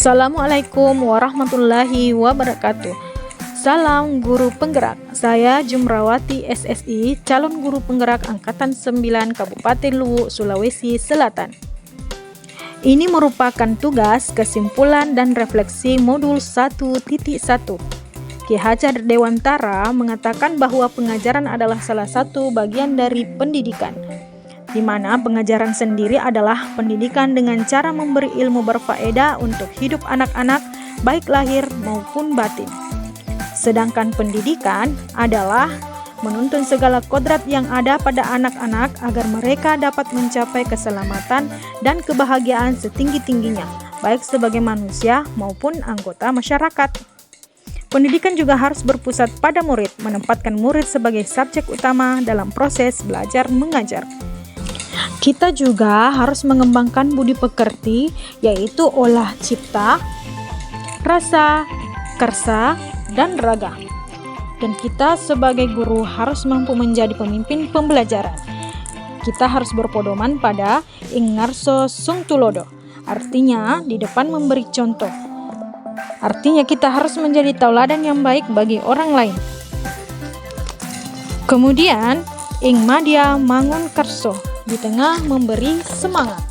Assalamualaikum warahmatullahi wabarakatuh. Salam guru penggerak. Saya Jumrawati SSI, calon guru penggerak angkatan 9 Kabupaten Luwu, Sulawesi Selatan. Ini merupakan tugas, kesimpulan dan refleksi modul 1.1. Ki Hajar Dewantara mengatakan bahwa pengajaran adalah salah satu bagian dari pendidikan, di mana pengajaran sendiri adalah pendidikan dengan cara memberi ilmu berfaedah untuk hidup anak-anak, baik lahir maupun batin. Sedangkan pendidikan adalah menuntun segala kodrat yang ada pada anak-anak agar mereka dapat mencapai keselamatan dan kebahagiaan setinggi-tingginya, baik sebagai manusia maupun anggota masyarakat. Pendidikan juga harus berpusat pada murid, menempatkan murid sebagai subjek utama dalam proses belajar mengajar. Kita juga harus mengembangkan budi pekerti, yaitu olah cipta, rasa, karsa, dan raga. Dan kita sebagai guru harus mampu menjadi pemimpin pembelajaran. Kita harus berpedoman pada ing ngarso sung tulodo, artinya di depan memberi contoh. Artinya kita harus menjadi tauladan yang baik bagi orang lain. Kemudian ing madya mangun karso, di tengah memberi semangat.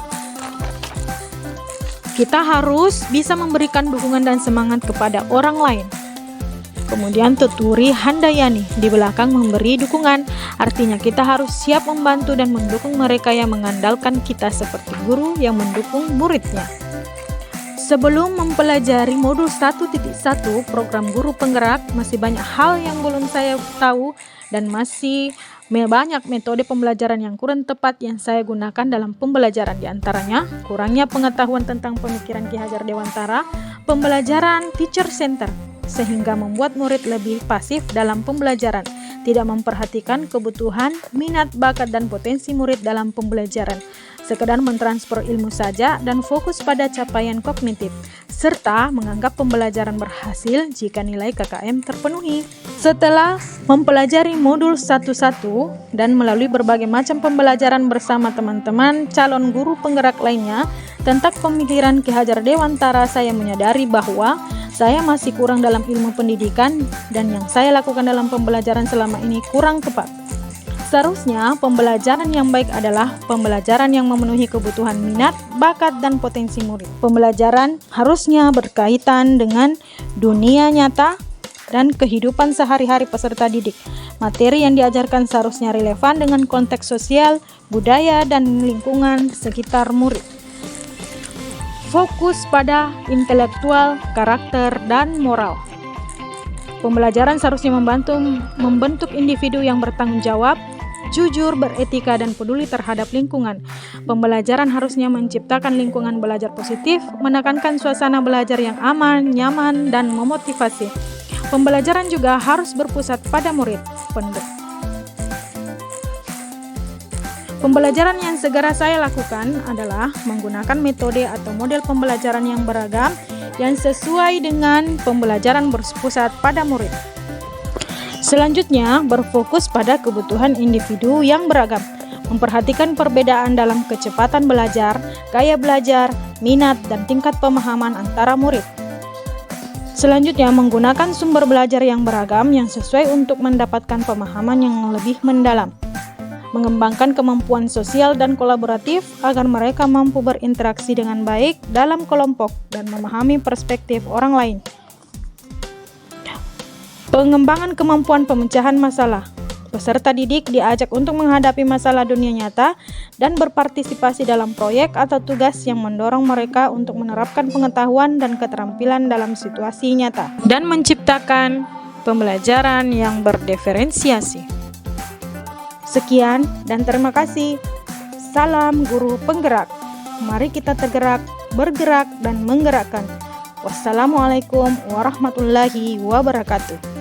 Kita harus bisa memberikan dukungan dan semangat kepada orang lain. Kemudian tuturi handayani, di belakang memberi dukungan, artinya kita harus siap membantu dan mendukung mereka yang mengandalkan kita seperti guru yang mendukung muridnya. Sebelum mempelajari modul 1.1 program guru penggerak, masih banyak hal yang belum saya tahu dan masih banyak metode pembelajaran yang kurang tepat yang saya gunakan dalam pembelajaran, diantaranya kurangnya pengetahuan tentang pemikiran Ki Hajar Dewantara, pembelajaran teacher center, sehingga membuat murid lebih pasif dalam pembelajaran, tidak memperhatikan kebutuhan, minat, bakat, dan potensi murid dalam pembelajaran, sekedar mentransfer ilmu saja dan fokus pada capaian kognitif, serta menganggap pembelajaran berhasil jika nilai KKM terpenuhi. Setelah mempelajari modul 1.1 dan melalui berbagai macam pembelajaran bersama teman-teman calon guru penggerak lainnya tentang pemikiran Ki Hajar Dewantara, saya menyadari bahwa saya masih kurang dalam ilmu pendidikan dan yang saya lakukan dalam pembelajaran selama ini kurang tepat. Seharusnya pembelajaran yang baik adalah pembelajaran yang memenuhi kebutuhan minat, bakat, dan potensi murid. Pembelajaran harusnya berkaitan dengan dunia nyata dan kehidupan sehari-hari peserta didik. Materi yang diajarkan seharusnya relevan dengan konteks sosial, budaya, dan lingkungan sekitar murid. Fokus pada intelektual, karakter, dan moral. Pembelajaran seharusnya membentuk individu yang bertanggung jawab, jujur, beretika, dan peduli terhadap lingkungan. Pembelajaran harusnya menciptakan lingkungan belajar positif, menekankan suasana belajar yang aman, nyaman, dan memotivasi. Pembelajaran juga harus berpusat pada murid. Pembelajaran yang segera saya lakukan adalah menggunakan metode atau model pembelajaran yang beragam yang sesuai dengan pembelajaran berpusat pada murid. Selanjutnya, berfokus pada kebutuhan individu yang beragam, memperhatikan perbedaan dalam kecepatan belajar, gaya belajar, minat, dan tingkat pemahaman antara murid. Selanjutnya, menggunakan sumber belajar yang beragam yang sesuai untuk mendapatkan pemahaman yang lebih mendalam. Mengembangkan kemampuan sosial dan kolaboratif agar mereka mampu berinteraksi dengan baik dalam kelompok dan memahami perspektif orang lain. Pengembangan kemampuan pemecahan masalah. Peserta didik diajak untuk menghadapi masalah dunia nyata dan berpartisipasi dalam proyek atau tugas yang mendorong mereka untuk menerapkan pengetahuan dan keterampilan dalam situasi nyata dan menciptakan pembelajaran yang berdiferensiasi. Sekian dan terima kasih. Salam guru penggerak. Mari kita tergerak, bergerak, dan menggerakkan. Wassalamualaikum warahmatullahi wabarakatuh.